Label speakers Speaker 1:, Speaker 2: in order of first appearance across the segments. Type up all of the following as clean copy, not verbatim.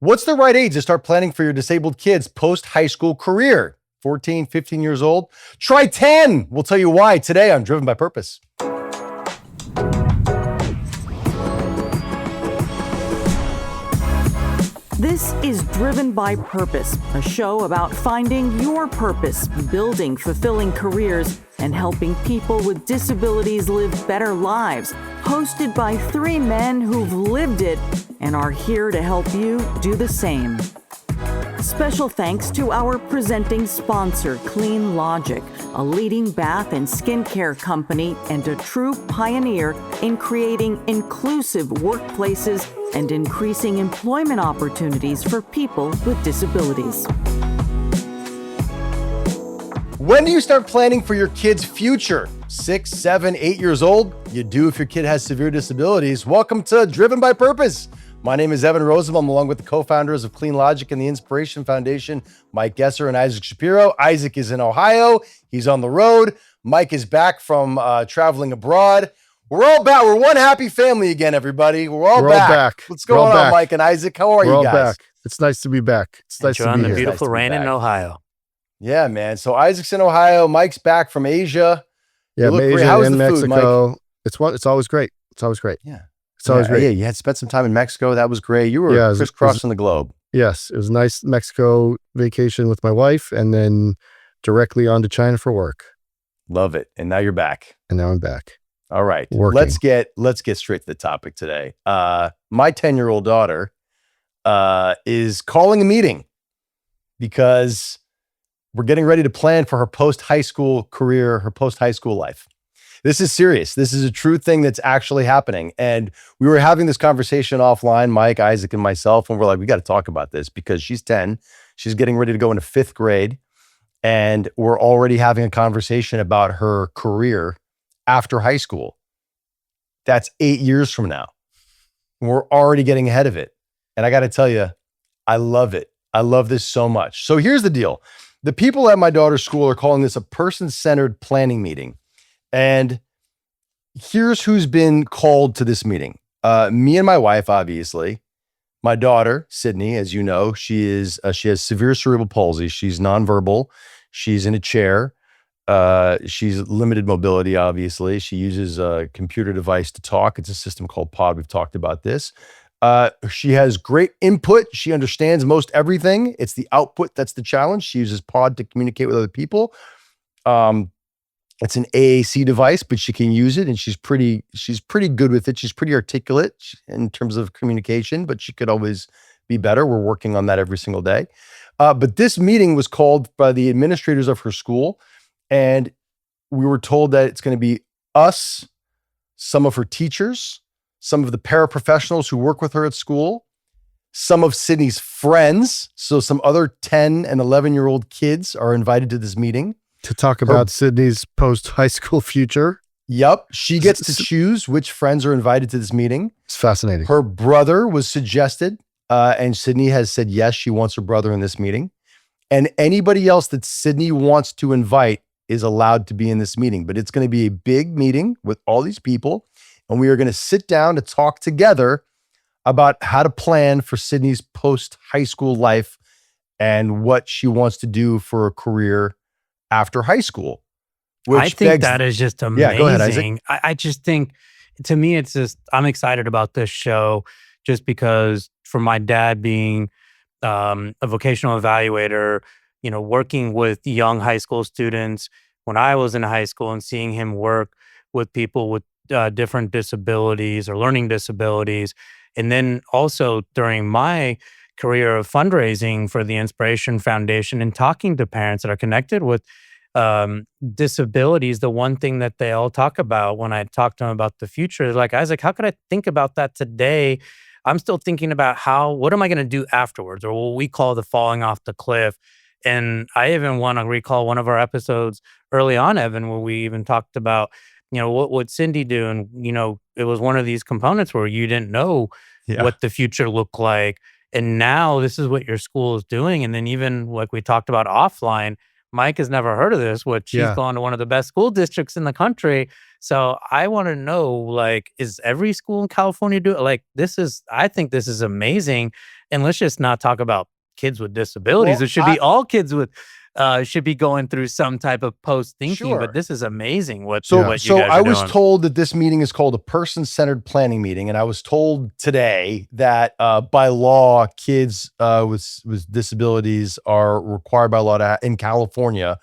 Speaker 1: What's the right age to start planning for your disabled kids' post-high school career? 14, 15 years old? Try 10. We'll tell you why today on Driven by Purpose.
Speaker 2: This is Driven by Purpose, a show about finding your purpose, building fulfilling careers, and helping people with disabilities live better lives. Hosted by three men who've lived it and are here to help you do the same. Special thanks to our presenting sponsor, Clean Logic, a leading bath and skincare company and a true pioneer in creating inclusive workplaces and increasing employment opportunities for people with disabilities.
Speaker 1: When do you start planning for your kid's future? 6, 7, 8 years old? You do if your kid has severe disabilities. Welcome to Driven by Purpose. My name is Evan Rosenbaum, along with the co-founders of Clean Logic and the Inspiration Foundation, Mike Gesser and Isaac Shapiro. Isaac is in Ohio. He's on the road. Mike is back from traveling abroad. We're all back. We're one happy family again, everybody. We're all back. What's going on, Mike and Isaac? How are you guys?
Speaker 3: We're all back. It's nice to be back. It's nice to be
Speaker 4: enjoying
Speaker 3: here.
Speaker 4: the beautiful rain in Ohio.
Speaker 1: Yeah, man. So Isaac's in Ohio. Mike's back from Asia.
Speaker 3: Yeah, Asia and Mexico.
Speaker 1: Mike?
Speaker 3: It's always great. It's always great.
Speaker 1: Yeah.
Speaker 3: It's always great.
Speaker 1: Yeah, you had spent some time in Mexico. That was great. You were crisscrossing the globe.
Speaker 3: Yes, it was a nice Mexico vacation with my wife, and then directly on to China for work.
Speaker 1: Love it. And now you're back.
Speaker 3: And now I'm back.
Speaker 1: All right.
Speaker 3: Working.
Speaker 1: Let's get straight to the topic today. My 10-year-old daughter is calling a meeting because we're getting ready to plan for her post-high school career, her post-high school life. This is serious. This is a true thing that's actually happening. And we were having this conversation offline, Mike, Isaac, and myself, and we're like, we got to talk about this because she's 10. She's getting ready to go into 5th grade. And we're already having a conversation about her career after high school. That's 8 years from now. We're already getting ahead of it. And I got to tell you, I love it. I love this so much. So here's the deal. The people at my daughter's school are calling this a person-centered planning meeting. And here's who's been called to this meeting. Me and my wife, obviously. My daughter, Sydney, as you know, she has severe cerebral palsy. She's nonverbal. She's in a chair. She's limited mobility, obviously. She uses a computer device to talk. It's a system called Pod. We've talked about this. She has great input. She understands most everything. It's the output that's the challenge. She uses Pod to communicate with other people. It's an AAC device, but she can use it, and she's pretty good with it. She's pretty articulate in terms of communication, but she could always be better. We're working on that every single day. But this meeting was called by the administrators of her school, and we were told that it's going to be us, some of her teachers, some of the paraprofessionals who work with her at school, some of Sydney's friends. So some other 10 and 11-year-old kids are invited to this meeting.
Speaker 3: To talk about Sydney's post-high school future.
Speaker 1: Yep. She gets to choose which friends are invited to this meeting.
Speaker 3: It's fascinating.
Speaker 1: Her brother was suggested, and Sydney has said yes, she wants her brother in this meeting. And anybody else that Sydney wants to invite is allowed to be in this meeting. But it's going to be a big meeting with all these people, and we are going to sit down to talk together about how to plan for Sydney's post-high school life and what she wants to do for a career after high school.
Speaker 4: I think that is just amazing.
Speaker 1: Yeah, go ahead, Isaac.
Speaker 4: I just think, to me, it's just, I'm excited about this show just because from my dad being a vocational evaluator, working with young high school students when I was in high school and seeing him work with people with different disabilities or learning disabilities. And then also during my career of fundraising for the Inspiration Foundation and talking to parents that are connected with disabilities, the one thing that they all talk about when I talk to them about the future is like, Isaac, how could I think about that today? I'm still thinking about what am I going to do afterwards, or what we call the falling off the cliff. And I even want to recall one of our episodes early on, Evan, where we even talked about, what would Cindy do? And, it was one of these components where you didn't know what the future looked like. And now this is what your school is doing. And then even like we talked about offline, Mike has never heard of this, which she's
Speaker 3: Yeah.
Speaker 4: gone to one of the best school districts in the country. So I want to know, like, is every school in California like this? I think this is amazing. And let's just not talk about kids with disabilities.
Speaker 1: Well,
Speaker 4: It should be all kids with should be going through some type of post thinking.
Speaker 1: Sure.
Speaker 4: But this is amazing. What
Speaker 1: So,
Speaker 4: you guys
Speaker 1: I
Speaker 4: are
Speaker 1: was
Speaker 4: doing.
Speaker 1: told that this meeting is called a person-centered planning meeting, and I was told today that by law, kids with disabilities are required by law to in California.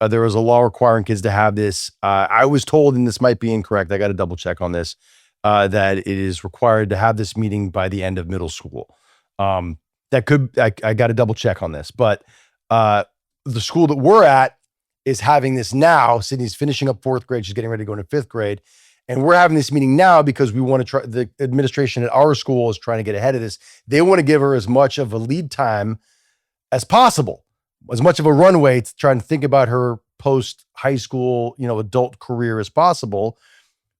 Speaker 1: There was a law requiring kids to have this. I was told, and this might be incorrect, I got to double check on this, that it is required to have this meeting by the end of middle school. That could I got to double check on this, but the school that we're at is having this now. Sydney's finishing up 4th grade. She's getting ready to go into 5th grade. And we're having this meeting now because we want to try, the administration at our school is trying to get ahead of this. They want to give her as much of a lead time as possible, as much of a runway to try and think about her post high school, adult career as possible.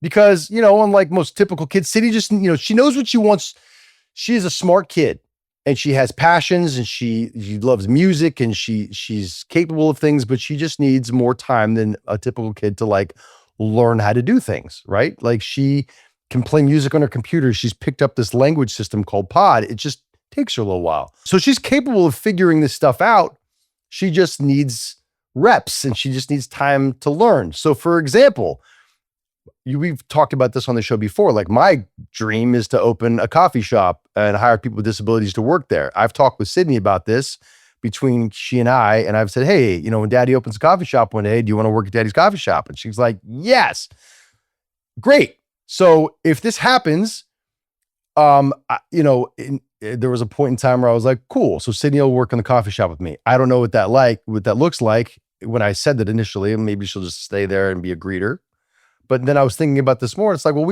Speaker 1: Because, unlike most typical kids, Sydney just, she knows what she wants. She is a smart kid. And she has passions, and she loves music, and she's capable of things, but she just needs more time than a typical kid to like learn how to do things, right? Like she can play music on her computer. She's picked up this language system called Pod. It just takes her a little while. So she's capable of figuring this stuff out. She just needs reps, and she just needs time to learn. So for example, we've talked about this on the show before. Like my dream is to open a coffee shop and hire people with disabilities to work there. I've talked with Sydney about this between she and I've said, hey, when Daddy opens a coffee shop one day, do you want to work at Daddy's coffee shop? And she's like, yes. Great. So if this happens, there was a point in time where I was like, cool. So Sydney will work in the coffee shop with me. I don't know what that looks like. When I said that initially, maybe she'll just stay there and be a greeter. But then I was thinking about this more. It's like, well,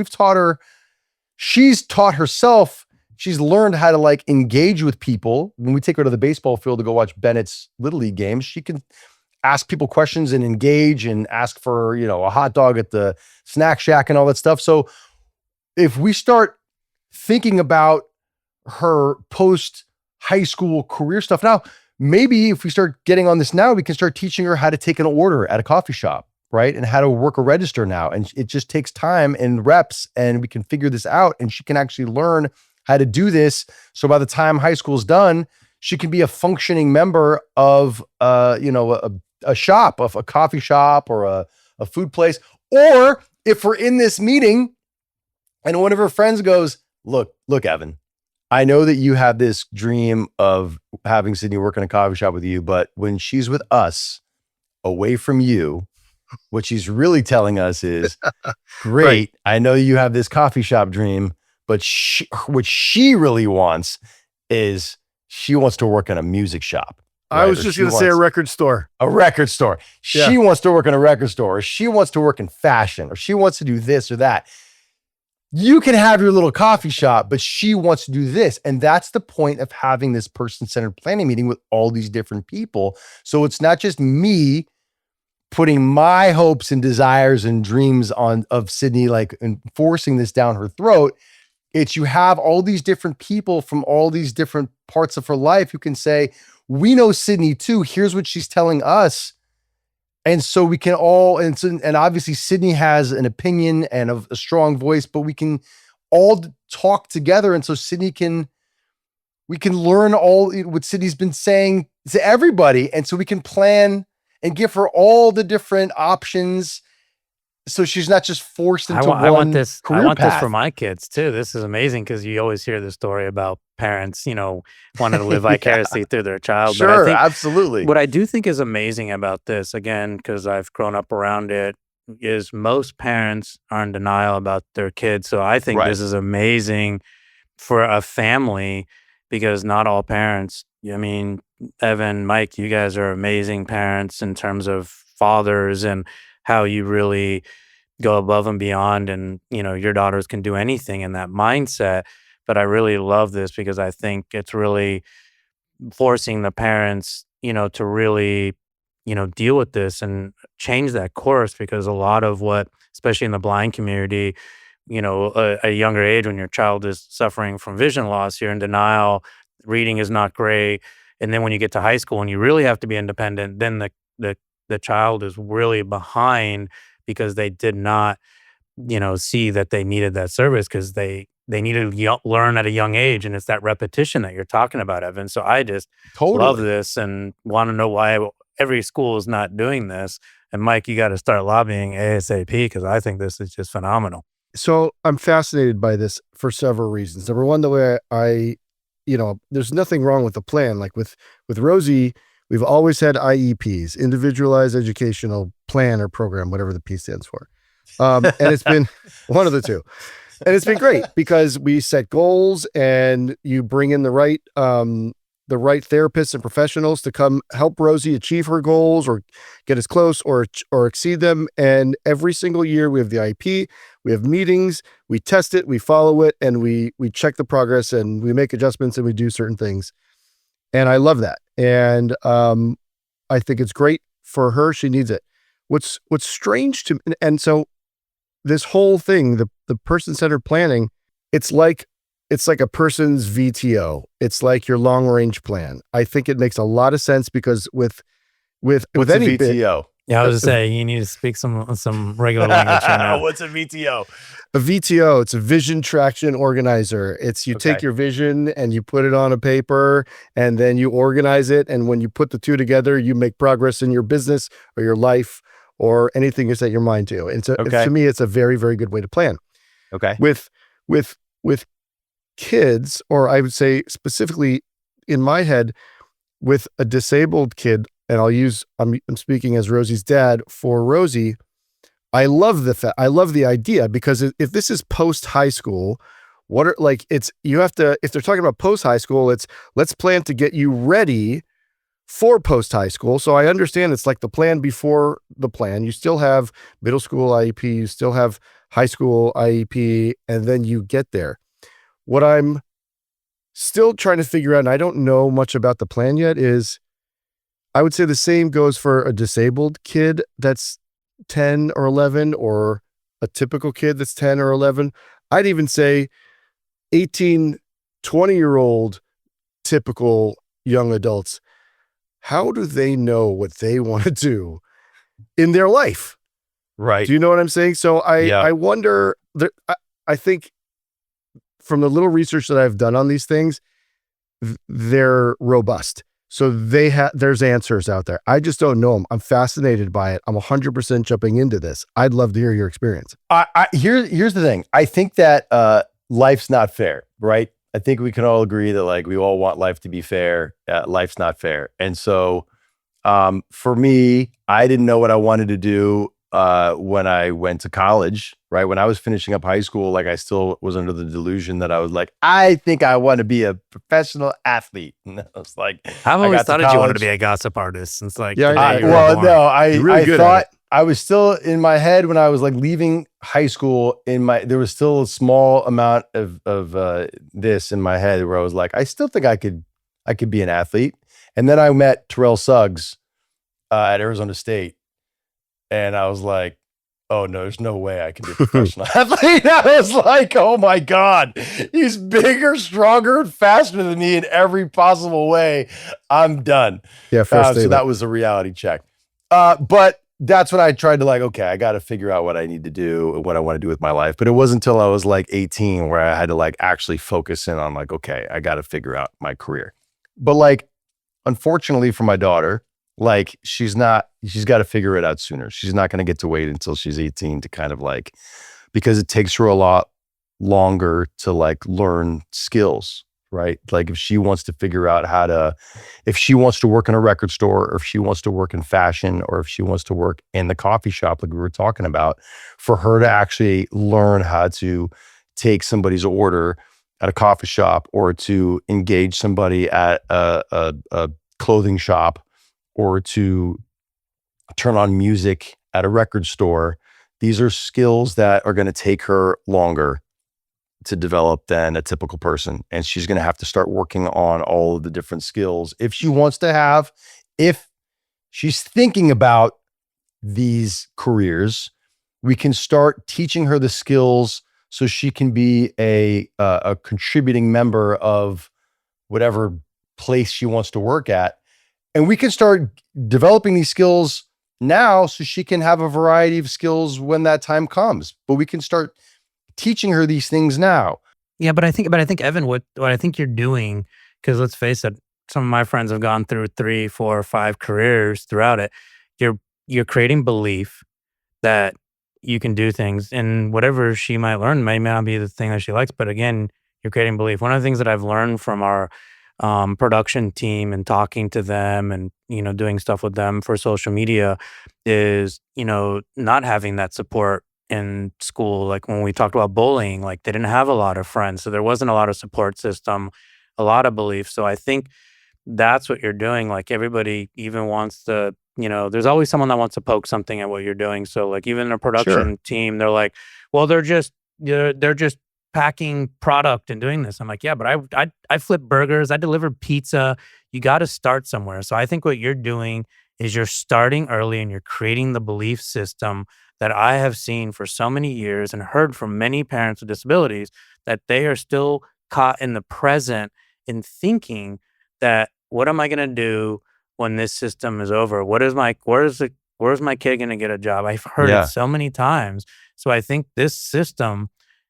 Speaker 1: she's taught herself, she's learned how to like engage with people. When we take her to the baseball field to go watch Bennett's Little League games, she can ask people questions and engage and ask for, a hot dog at the snack shack and all that stuff. So if we start thinking about her post high school career stuff now, maybe if we start getting on this now, we can start teaching her how to take an order at a coffee shop. Right. And how to work a register now. And it just takes time and reps, and we can figure this out, and she can actually learn how to do this. So by the time high school is done, she can be a functioning member of, a shop, of a coffee shop or a food place. Or if we're in this meeting and one of her friends goes, look, Evan, I know that you have this dream of having Sydney work in a coffee shop with you, but when she's with us away from you, what she's really telling us is, great, right. I know you have this coffee shop dream, but what she really wants is she wants to work in a music shop.
Speaker 3: Right? I was just going to say a record store.
Speaker 1: A record store.
Speaker 3: Yeah.
Speaker 1: She wants to work in a record store, or she wants to work in fashion, or she wants to do this or that. You can have your little coffee shop, but she wants to do this. And that's the point of having this person-centered planning meeting with all these different people. So it's not just me putting my hopes and desires and dreams of Sydney, like, and forcing this down her throat. It's you have all these different people from all these different parts of her life who can say, we know Sydney too. Here's what she's telling us. And so we can all, and obviously Sydney has an opinion and a strong voice, but we can all talk together. And so we can learn all what Sydney's been saying to everybody. And so we can plan and give her all the different options, so she's not just forced into
Speaker 4: I want
Speaker 1: this
Speaker 4: for my kids too. This is amazing because you always hear the story about parents, wanting to live vicariously through their child.
Speaker 1: Sure,
Speaker 4: but I think
Speaker 1: absolutely.
Speaker 4: What I do think is amazing about this, again, because I've grown up around it, is most parents are in denial about their kids. So I think this is amazing for a family, because not all parents, Evan, Mike, you guys are amazing parents in terms of fathers and how you really go above and beyond, and your daughters can do anything in that mindset. But I really love this because I think it's really forcing the parents, to really, deal with this and change that course, because a lot of what, especially in the blind community, a younger age, when your child is suffering from vision loss, you're in denial, reading is not great. And then when you get to high school and you really have to be independent, then the child is really behind because they did not, see that they needed that service because they need to learn at a young age, and it's that repetition that you're talking about, Evan. So I just love
Speaker 1: Totally.
Speaker 4: this and want to know why every school is not doing this. And Mike, you got to start lobbying ASAP because I think this is just phenomenal.
Speaker 3: So I'm fascinated by this for several reasons. Number one, the way there's nothing wrong with the plan. Like with Rosie, we've always had IEPs, individualized educational plan or program, whatever the P stands for. And it's been one of the two. And it's been great because we set goals and you bring in the right therapists and professionals to come help Rosie achieve her goals or get as close or exceed them. And every single year we have the IEP, we have meetings, we test it, we follow it, and we check the progress and we make adjustments and we do certain things. And I love that. And I think it's great for her. She needs it. What's strange to me, and so this whole thing, the person-centered planning, it's like a person's VTO. It's like your long-range plan. I think it makes a lot of sense because with
Speaker 1: What's
Speaker 3: any
Speaker 1: a VTO?
Speaker 4: Yeah, I was just saying you need to speak some regular language here now.
Speaker 1: What's a VTO?
Speaker 3: a VTO, it's a vision traction organizer. It's you take
Speaker 1: Okay.
Speaker 3: your vision and you put it on a paper and then you organize it. And when you put the two together, you make progress in your business or your life or anything you set your mind to. And so
Speaker 1: Okay.
Speaker 3: to me, it's a very, very good way to plan.
Speaker 1: Okay.
Speaker 3: With kids, or I would say specifically in my head, with a disabled kid, and I'm speaking as Rosie's dad for Rosie. I love the idea because if this is post high school, if they're talking about post high school, let's plan to get you ready for post high school. So I understand it's like the plan before the plan. You still have middle school IEP, you still have high school IEP, and then you get there. What I'm still trying to figure out, and I don't know much about the plan yet, is I would say the same goes for a disabled kid that's 10 or 11, or a typical kid that's 10 or 11. I'd even say 18, 20-year-old typical young adults. How do they know what they want to do in their life?
Speaker 1: Right.
Speaker 3: Do you know what I'm saying? So
Speaker 1: Yeah.
Speaker 3: I wonder, I think from the little research that I've done on these things, they're robust. So there's answers out there. I just don't know them. I'm fascinated by it. I'm 100% jumping into this. I'd love to hear your experience.
Speaker 1: Here's the thing. I think that life's not fair, right? I think we can all agree that like we all want life to be fair. Life's not fair. And so for me, I didn't know what I wanted to do when I went to college, right? When I was finishing up high school, like I still was under the delusion that I was like, I think I want to be a professional athlete. And I was like,
Speaker 4: I've always
Speaker 1: got to
Speaker 4: thought that you wanted to
Speaker 1: college.
Speaker 4: be a gossip artist since like
Speaker 3: Yeah,
Speaker 4: the
Speaker 3: yeah,
Speaker 4: day
Speaker 3: yeah.
Speaker 4: you were
Speaker 1: Well,
Speaker 4: born.
Speaker 1: no,
Speaker 3: You're really
Speaker 1: I
Speaker 3: good at
Speaker 1: thought
Speaker 3: it.
Speaker 1: I was still in my head when I was like leaving high school. There was still a small amount of this in my head where I was like, I still think I could be an athlete. And then I met Terrell Suggs at Arizona State, and I was like, oh no, there's no way I can be a professional athlete. I was like, oh my God, he's bigger, stronger, and faster than me in every possible way. I'm done.
Speaker 3: Yeah, first
Speaker 1: So that was a reality check. But that's when I tried to like, okay, I got to figure out what I need to do and what I want to do with my life. But it wasn't until I was like 18 where I had to like actually focus in on like, okay, I got to figure out my career. But like, unfortunately for my daughter, like she's got to figure it out sooner. She's not going to get to wait until she's 18 to kind of like, because it takes her a lot longer to like learn skills, right? Like if she wants to figure out if she wants to work in a record store, or if she wants to work in fashion, or if she wants to work in the coffee shop, like we were talking about, for her to actually learn how to take somebody's order at a coffee shop, or to engage somebody at a clothing shop, or to turn on music at a record store. These are skills that are going to take her longer to develop than a typical person. And she's going to have to start working on all of the different skills if she's thinking about these careers. We can start teaching her the skills so she can be a contributing member of whatever place she wants to work at. And we can start developing these skills now so she can have a variety of skills when that time comes. But we can start teaching her these things now.
Speaker 4: Yeah, but I think Evan, what I think you're doing, because let's face it, some of my friends have gone through 3, 4, 5 careers throughout it. You're creating belief that you can do things, and whatever she might learn may not be the thing that she likes. But again, you're creating belief. One of the things that I've learned from our production team and talking to them and doing stuff with them for social media is not having that support in school. Like when we talked about bullying, like they didn't have a lot of friends, so there wasn't a lot of support system, a lot of belief. So I think that's what you're doing. Like everybody even wants to, there's always someone that wants to poke something at what you're doing. So like even a production team, they're like, well, they're just packing product and doing this. I'm like, yeah, but I flip burgers, I deliver pizza. You got to start somewhere. So I think what you're doing is you're starting early and you're creating the belief system that I have seen for so many years and heard from many parents with disabilities, that they are still caught in the present in thinking that, what am I going to do when this system is over? where's my kid going to get a job? I've heard it so many times. So I think this system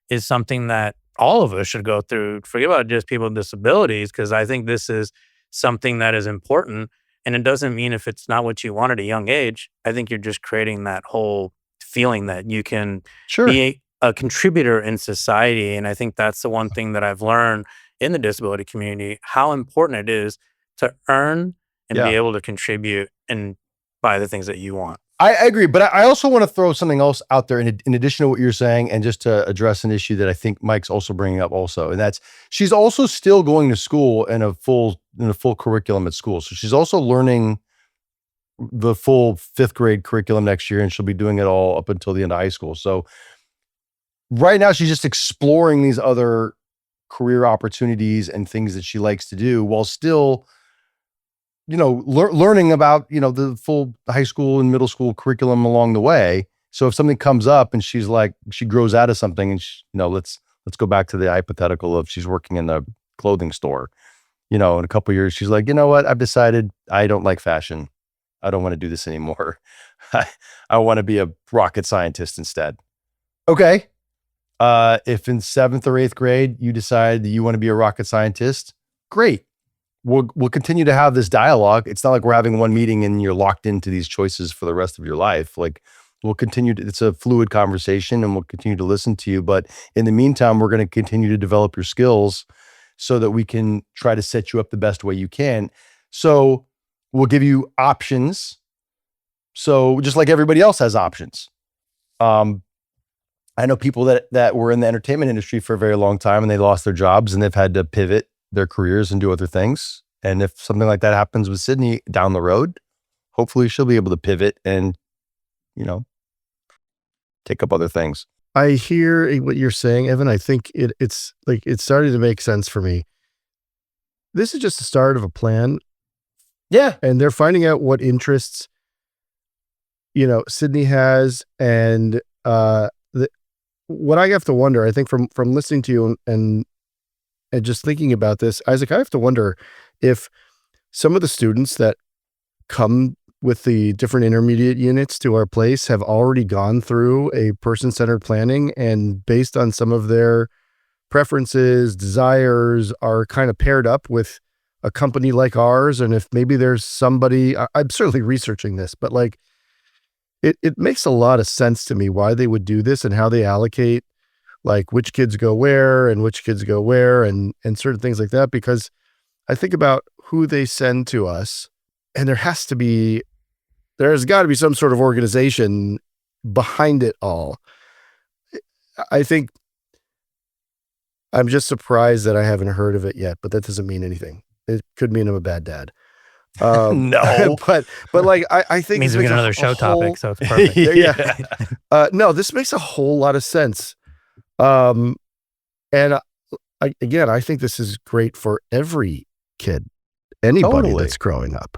Speaker 4: is something that all of us should go through. Forget about just people with disabilities, because I think this is something that is important. And it doesn't mean if it's not what you want at a young age. I think you're just creating that whole feeling that you can be a contributor in society. And I think that's the one thing that I've learned in the disability community, how important it is to earn and be able to contribute and buy the things that you want.
Speaker 1: I agree, but I also want to throw something else out there in addition to what you're saying, and just to address an issue that I think Mike's also bringing up also, and that's she's also still going to school in a full curriculum at school. So she's also learning the full 5th grade curriculum next year, and she'll be doing it all up until the end of high school. So right now she's just exploring these other career opportunities and things that she likes to do while still learning about, the full high school and middle school curriculum along the way. So if something comes up and she's like, she grows out of something and let's go back to the hypothetical of she's working in a clothing store, in a couple of years, she's like, you know what? I've decided I don't like fashion. I don't want to do this anymore. I want to be a rocket scientist instead. Okay. If in 7th or 8th grade, you decide that you want to be a rocket scientist, great. We'll continue to have this dialogue. It's not like we're having one meeting and you're locked into these choices for the rest of your life. Like we'll continue it's a fluid conversation and we'll continue to listen to you. But in the meantime, we're going to continue to develop your skills so that we can try to set you up the best way you can. So we'll give you options. So just like everybody else has options. I know people that were in the entertainment industry for a very long time and they lost their jobs and they've had to pivot their careers and do other things. And if something like that happens with Sydney down the road, hopefully she'll be able to pivot and, take up other things.
Speaker 3: I hear what you're saying, Evan. I think it's like, it's starting to make sense for me. This is just the start of a plan.
Speaker 1: Yeah.
Speaker 3: And they're finding out what interests, Sydney has. And what I have to wonder, I think from listening to you and just thinking about this, Isaac, I have to wonder if some of the students that come with the different intermediate units to our place have already gone through a person-centered planning, and based on some of their preferences, desires, are kind of paired up with a company like ours. And if maybe there's somebody, I'm certainly researching this, but like it makes a lot of sense to me why they would do this and how they allocate like which kids go where and which kids go where and certain things like that. Because I think about who they send to us, and there's got to be some sort of organization behind it all. I think I'm just surprised that I haven't heard of it yet, but that doesn't mean anything. It could mean I'm a bad dad.
Speaker 1: No,
Speaker 3: but like I think
Speaker 4: it means we get another show topic, so it's perfect.
Speaker 3: Yeah. No, this makes a whole lot of sense. And I think this is great for every kid, anybody that's growing up.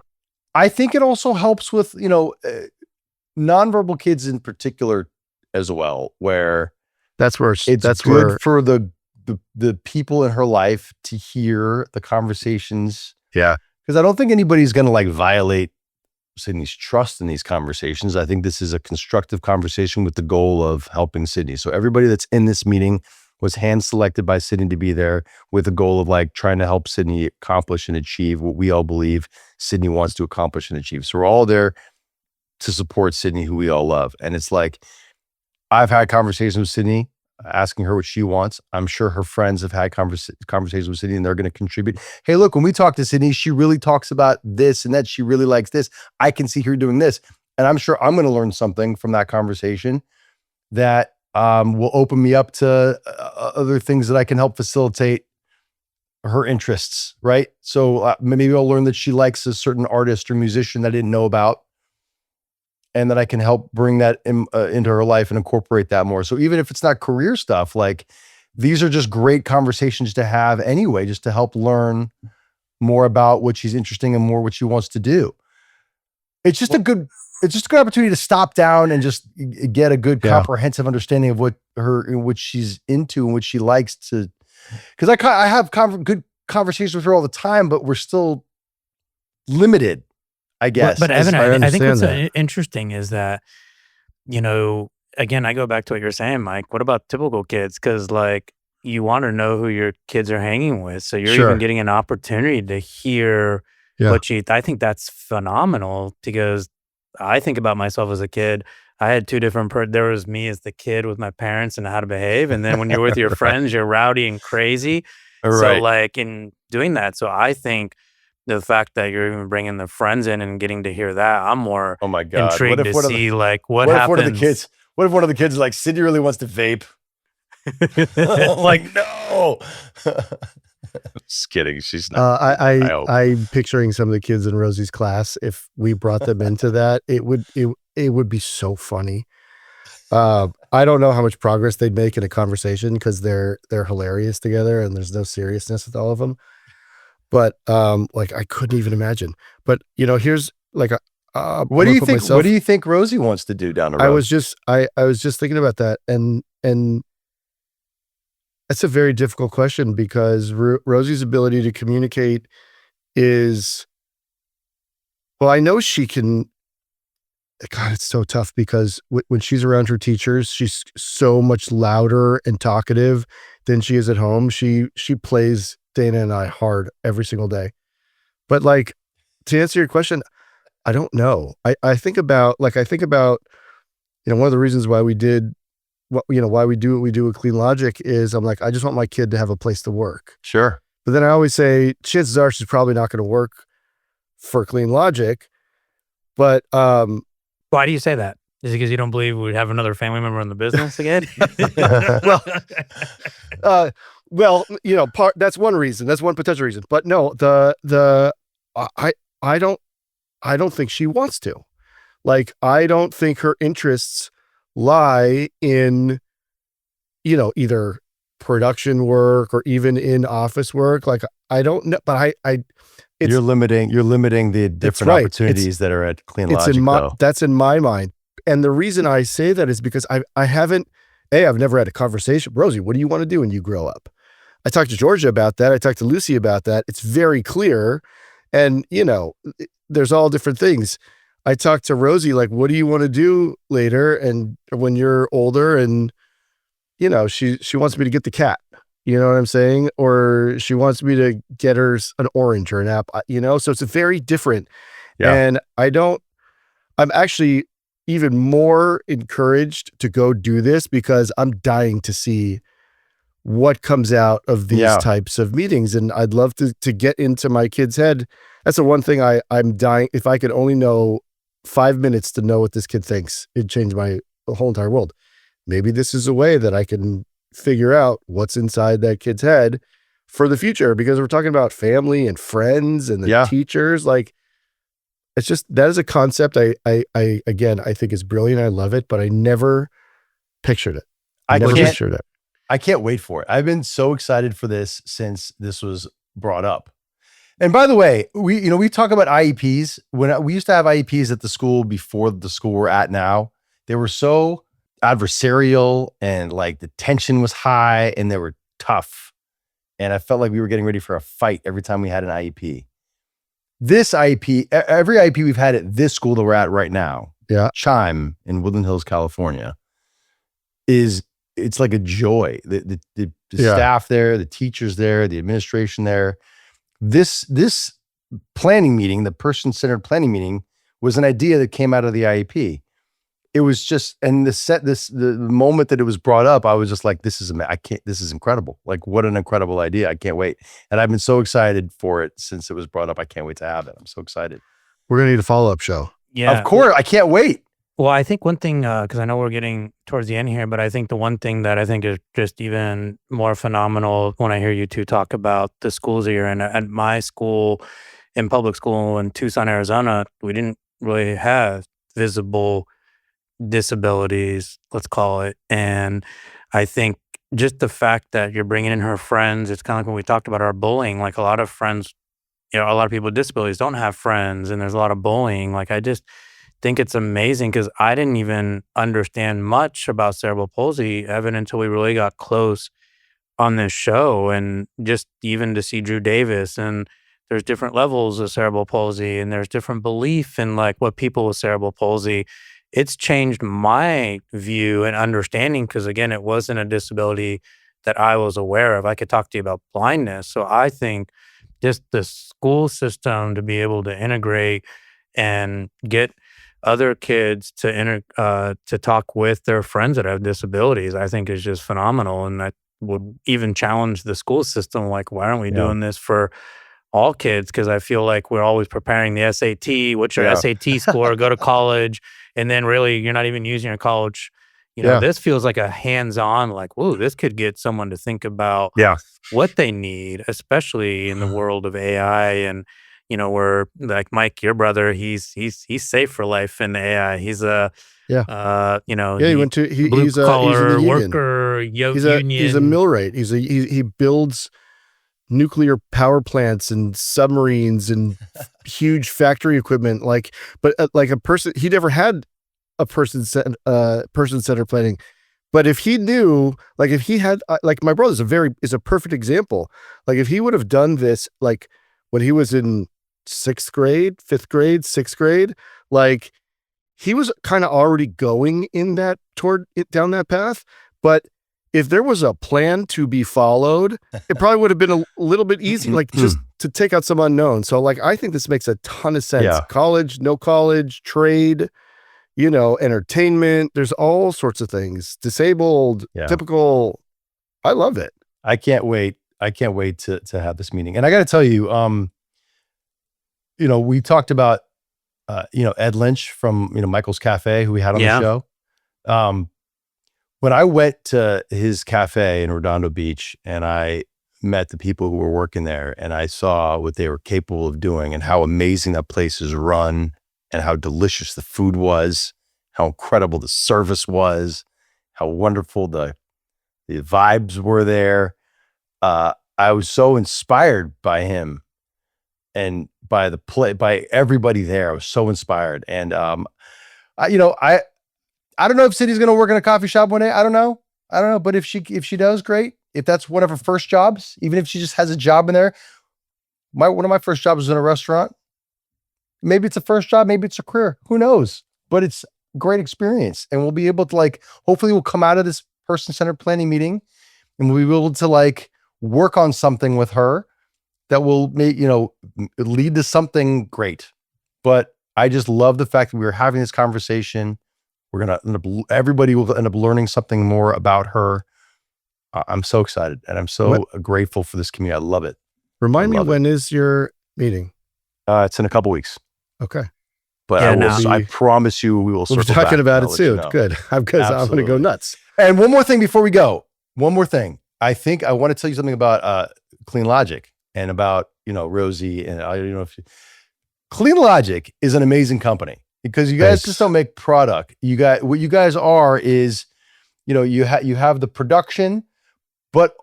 Speaker 1: I think it also helps with, nonverbal kids in particular as well, where
Speaker 3: that's
Speaker 1: good
Speaker 3: where
Speaker 1: for the people in her life to hear the conversations.
Speaker 3: Yeah.
Speaker 1: because I don't think anybody's going to like violate Sydney's trust in these conversations. I think this is a constructive conversation with the goal of helping Sydney. So everybody that's in this meeting was hand selected by Sydney to be there with the goal of like trying to help Sydney accomplish and achieve what we all believe Sydney wants to accomplish and achieve. So we're all there to support Sydney, who we all love. And it's like, I've had conversations with Sydney, asking her what she wants. I'm sure her friends have had conversations with Sydney and they're going to contribute. Hey, look, when we talk to Sydney, she really talks about this and that. She really likes this. I can see her doing this. And I'm sure I'm going to learn something from that conversation that will open me up to other things that I can help facilitate her interests, right? So maybe I'll learn that she likes a certain artist or musician that I didn't know about, and that I can help bring that into her life and incorporate that more. So even if it's not career stuff, like these are just great conversations to have anyway, just to help learn more about what she's interested in and more what she wants to do. It's just a good opportunity to stop down and just get a good comprehensive understanding of what she's into and what she likes to. Because I have good conversations with her all the time, but we're still limited, I guess.
Speaker 4: But Evan, I think what's
Speaker 3: that.
Speaker 4: interesting is that, again, I go back to what you're saying, Mike. What about typical kids? Because like you want to know who your kids are hanging with, so you're even getting an opportunity to hear what I think that's phenomenal, because I think about myself as a kid. I had two different there was me as the kid with my parents and how to behave, and then when you're with your friends, you're rowdy and crazy. So like in doing that, so I think the fact that you're even bringing the friends in and getting to hear that, I'm more intrigued to see like what happens.
Speaker 1: What if one of the kids is like, Sydney really wants to vape? Like, no. Just kidding. She's not.
Speaker 3: I'm picturing some of the kids in Rosie's class. If we brought them into that, it would be so funny. I don't know how much progress they'd make in a conversation because they're hilarious together and there's no seriousness with all of them. But like I couldn't even imagine. But here's like
Speaker 1: what do you think? What do you think Rosie wants to do down the road?
Speaker 3: I was just thinking about that, and that's a very difficult question because Rosie's ability to communicate is, well, I know she can. God, it's so tough because when she's around her teachers, she's so much louder and talkative than she is at home. She plays Dana and I hard every single day. But like, to answer your question, I don't know. I think about, one of the reasons why we did why we do what we do with Clean Logic is I'm like, I just want my kid to have a place to work.
Speaker 1: Sure.
Speaker 3: But then I always say, chances are she's probably not going to work for Clean Logic. But
Speaker 4: why do you say that? Is it because you don't believe we'd have another family member in the business again?
Speaker 3: Well, that's one reason. That's one potential reason. But no, I don't think she wants to. Like, I don't think her interests lie in, either production work or even in office work. Like, I don't know, but
Speaker 1: you're limiting the different opportunities that are at Clean Logic.
Speaker 3: That's in my mind. And the reason I say that is because I've never had a conversation. Rosie, what do you want to do when you grow up? I talked to Georgia about that. I talked to Lucy about that. It's very clear. And, there's all different things. I talked to Rosie, like, what do you want to do later? And when you're older, and, she wants me to get the cat, you know what I'm saying? Or she wants me to get her an orange or an apple, so it's very different. Yeah. And I'm actually even more encouraged to go do this because I'm dying to see what comes out of these types of meetings. And I'd love to get into my kid's head. That's the one thing I'm dying. If I could only know 5 minutes to know what this kid thinks, it'd change my whole entire world. Maybe this is a way that I can figure out what's inside that kid's head for the future, because we're talking about family and friends and the teachers. Like, it's just, that is a concept I think is brilliant. I love it, but I never pictured it.
Speaker 1: I can't wait for it. I've been so excited for this since this was brought up. And by the way, we talk about IEPs. When we used to have IEPs at the school before the school we're at now, they were so adversarial and like the tension was high and they were tough. And I felt like we were getting ready for a fight every time we had an IEP. this IEP, every IEP we've had at this school that we're at right now,
Speaker 3: Yeah.
Speaker 1: Chime in Woodland Hills, California, it's like a joy. The
Speaker 3: Yeah.
Speaker 1: staff there, the teachers there, the administration there. This planning meeting, the person-centered planning meeting, was an idea that came out of the IEP. It was just, and the moment that it was brought up, I was just like, this is incredible. Like, what an incredible idea. I can't wait. And I've been so excited for it since it was brought up. I can't wait to have it. I'm so excited.
Speaker 3: We're going to need a follow-up show.
Speaker 4: Yeah.
Speaker 1: Of course. I can't wait.
Speaker 4: Well, I think one thing, because I know we're getting towards the end here, but I think the one thing that I think is just even more phenomenal when I hear you two talk about the schools that you're in. At my school, in public school in Tucson, Arizona, we didn't really have visible disabilities, let's call it. And I think just the fact that you're bringing in her friends, it's kind of like when we talked about our bullying, like a lot of friends, a lot of people with disabilities don't have friends, and there's a lot of bullying. Like, I just think it's amazing because I didn't even understand much about cerebral palsy, Evan, until we really got close on this show. And just even to see Drew Davis, and there's different levels of cerebral palsy, and there's different belief in like what people with cerebral palsy. It's changed my view and understanding because, again, it wasn't a disability that I was aware of. I could talk to you about blindness. So I think just the school system to be able to integrate and get other kids to talk with their friends that have disabilities, I think is just phenomenal. And that would even challenge the school system. Like, why aren't we doing this for all kids? Because I feel like we're always preparing the SAT, what's your SAT score, go to college, and then really you're not even using your college. This feels like a hands-on, like, whoa, this could get someone to think about what they need, especially in the world of AI. And where like Mike, your brother, he's safe for life in AI. He's a
Speaker 3: he went to
Speaker 4: blue collar
Speaker 3: union.
Speaker 4: worker,
Speaker 3: Union. He's a millwright. He builds nuclear power plants and submarines and huge factory equipment. Like a person, he never had a person-centered planning. But if he knew, like if he had, like my brother is a perfect example. Like if he would have done this, like when he was in 6th grade, 5th grade, 6th grade, like he was kind of already going in that down that path. But if there was a plan to be followed, it probably would have been a little bit easy, like just to take out some unknown. So like, I think this makes a ton of sense.
Speaker 1: Yeah.
Speaker 3: College, no college, trade, entertainment, there's all sorts of things. Disabled, typical. I love it.
Speaker 1: I can't wait. To have this meeting. And I got to tell you, we talked about, Ed Lynch from, Michael's Cafe, who we had on the show. When I went to his cafe in Redondo Beach and I met the people who were working there and I saw what they were capable of doing and how amazing that place is run and how delicious the food was, how incredible the service was, how wonderful the vibes were there. I was so inspired by him and by by everybody there. I was so inspired. And, I don't know if Cindy's going to work in a coffee shop one day. I don't know. But if she does, great. If that's one of her first jobs, even if she just has a job in there, one of my first jobs was in a restaurant. Maybe it's a first job, maybe it's a career. Who knows? But it's a great experience. And we'll be able to hopefully we'll come out of this person-centered planning meeting and we'll be able to work on something with her that will lead to something great. But I just love the fact that we were having this conversation. We're going to end up, everybody will end up learning something more about her. I'm so excited and I'm so grateful for this community. I love it.
Speaker 3: Remind me, when is your meeting?
Speaker 1: It's in a couple weeks.
Speaker 3: Okay.
Speaker 1: But I promise you we will
Speaker 3: We'll be talking about it soon. Good. Because I'm going to go nuts.
Speaker 1: And one more thing before we go. One more thing. I think I want to tell you something about Clean Logic and about, Rosie. And I don't know if Clean Logic is an amazing company. Because you guys just don't make product. What you guys are is, you have the production, but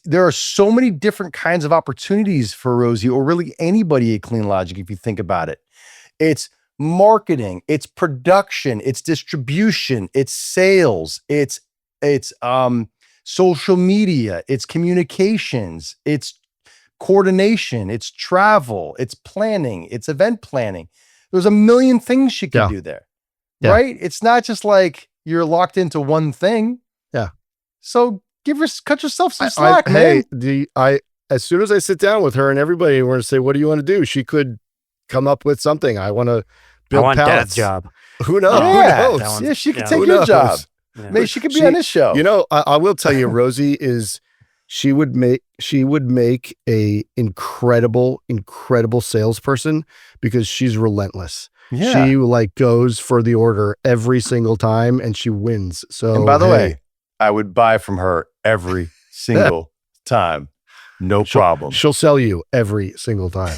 Speaker 1: there are so many different kinds of opportunities for Rosie or really anybody at Clean Logic if you think about it. It's marketing, it's production, it's distribution, it's sales, it's social media, it's communications, it's coordination, it's travel, it's planning, it's event planning. There's a million things she can
Speaker 3: Yeah.
Speaker 1: do there,
Speaker 3: Yeah.
Speaker 1: right? It's not just like you're locked into one thing.
Speaker 3: Yeah.
Speaker 1: So cut yourself some slack, man.
Speaker 3: Hey, as soon as I sit down with her and everybody, we're gonna say, "What do you want to do?" She could come up with something. I want to
Speaker 4: I
Speaker 3: build
Speaker 4: want
Speaker 3: pallets.
Speaker 4: dad's job.
Speaker 3: Who knows?
Speaker 1: Yeah.
Speaker 3: Who
Speaker 4: That
Speaker 3: knows?
Speaker 4: one's-
Speaker 1: Yeah, she could
Speaker 4: yeah.
Speaker 1: take
Speaker 3: Who
Speaker 1: your
Speaker 3: knows?
Speaker 1: job.
Speaker 4: Yeah.
Speaker 1: Maybe she could be
Speaker 3: She-
Speaker 1: on this show.
Speaker 3: You know, I will tell you, Rosie she would make a incredible salesperson because she's relentless.
Speaker 1: yeah.
Speaker 3: She like goes for the order every single time and she wins. So
Speaker 1: And by the
Speaker 3: hey,
Speaker 1: way, I would buy from her every single time. No problem.
Speaker 3: she'll sell you every single time.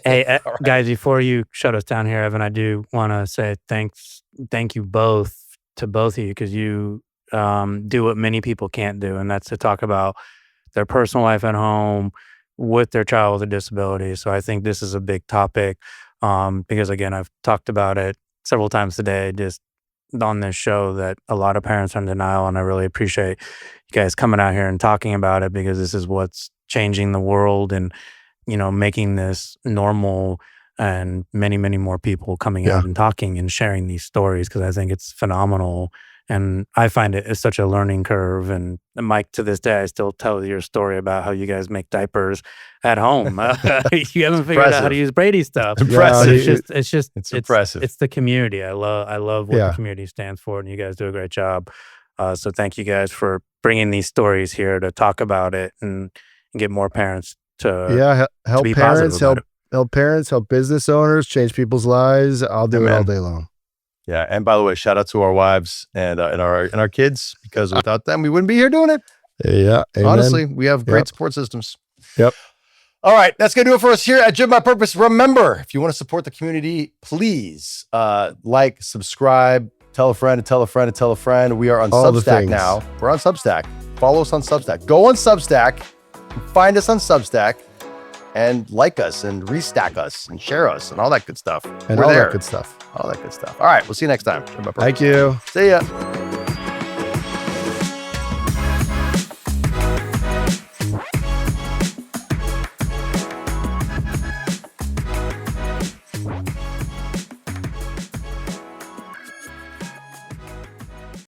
Speaker 4: Hey,
Speaker 1: All right.
Speaker 4: guys, before you shut us down here, Evan, I do want to say thank you both to both of you because you do what many people can't do, and that's to talk about their personal life at home with their child with a disability. So I think this is a big topic because, again, I've talked about it several times today, just on this show, that a lot of parents are in denial, and I really appreciate you guys coming out here and talking about it because this is what's changing the world and making this normal, and many more people coming out and talking and sharing these stories because I think it's phenomenal. And I find it is such a learning curve. And Mike, to this day, I still tell your story about how you guys make diapers at home. You haven't figured out how to
Speaker 1: impressive.
Speaker 4: use Brady stuff.
Speaker 1: Impressive.
Speaker 4: But it's
Speaker 1: impressive.
Speaker 4: It's the community. I love what
Speaker 3: Yeah.
Speaker 4: the community stands for, and you guys do a great job. So thank you guys for bringing these stories here to talk about it and get more parents to
Speaker 3: Help
Speaker 4: be
Speaker 3: parents,
Speaker 4: positive about
Speaker 3: help parents, help business owners, change people's lives. I'll do it all
Speaker 1: Amen.
Speaker 3: day long.
Speaker 1: Yeah. And by the way, shout out to our wives and our kids, because without them, we wouldn't be here doing it.
Speaker 3: Yeah. Amen.
Speaker 1: Honestly, we have great
Speaker 3: Yep.
Speaker 1: support systems.
Speaker 3: Yep.
Speaker 1: All right, that's going to do it for us here at Driven by Purpose. Remember, if you want to support the community, please like, subscribe, tell a friend, and tell a friend, and tell a friend. We are on
Speaker 3: All the
Speaker 1: Substack
Speaker 3: things.
Speaker 1: now. We're on Substack. Follow us on Substack. Go on Substack, find us on Substack, and like us and restack us and share us and all that good stuff.
Speaker 3: And
Speaker 1: We're
Speaker 3: all
Speaker 1: there.
Speaker 3: that good stuff.
Speaker 1: All that good stuff. All right, we'll see you next time. Driven by Purpose.
Speaker 3: Thank you.
Speaker 1: See ya.